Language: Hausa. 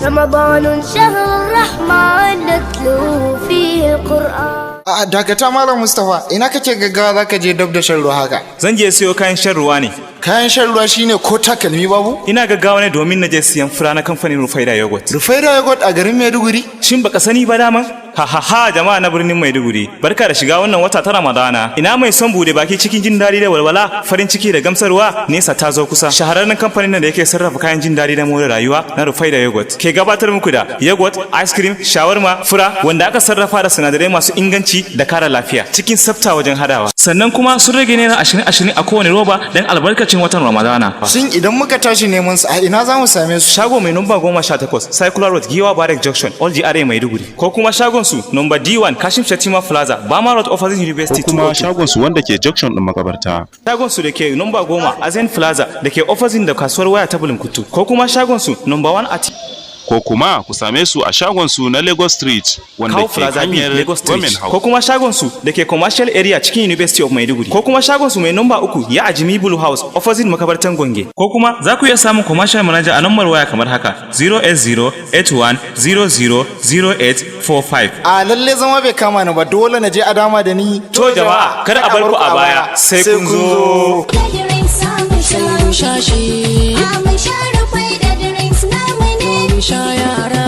رمضان شهر الرحمن نتلو فيه القرآن. Dakata Malam Mustapha, ina kake gaggawa zaka je dab da shan ruwa haka? Zan je siyo kayan shan ruwa ne. Kayan shan ruwa shine ko takalmi babu? Ina gaggawa ne domin na je siyan fura na kamfanin Rufaida yogurt. Rufaida yogurt a garin Maiduguri? Shin baka sani ba daman? Ha jama'a na birnin Maiduguri. Barka da shiga wannan wata ta Ramadana. Ina mai son bude baki cikin jin dadi da walwala, farin ciki da gamsarwa, nesa ta zo kusa. Shahararren kamfanin nan da yake sarrafa kayan jin dadi da more rayuwa na Rufaida yogurt. Ke gabatar muku da yogurt, ice cream, shawarma, fura wanda aka sarrafa da sinadarai masu inganci da kara lafiya cikin tsafta wajen hadawa. Sannan kuma sun rage naira 20 a kowane roba dan albarkacin watan Ramadana. Shin idan muka tashi neman su a ina za mu same su? Shago mai number 18 Circular Road Giwa Barrack Junction All GRA Maiduguri ko kuma shagon su number D1 Kashim Shatima Plaza Bama Road opposite University ko kuma shagon su wanda ke junction din makabarta. Shagon su dake number 10 Azen Plaza dake opposite da kasuwar waya ta Bulunkutu ko kuma shagon su number 1 at ko kuma ku same su a shagon su na Lagos Street wanda ke hanyar Women House ko kuma shagon su dake commercial area cikin University of Maiduguri ko kuma shagon su mai number 3 ya Ajimi Blue House opposite makabartan Gonge ko kuma za ku iya samun commercial manager a number waya kamar haka 08081000845. A lalle zama bai kama ni ba, dole na je a dama da ni. To jama'a kar a bar ku a baya sai kun zo. Sha yara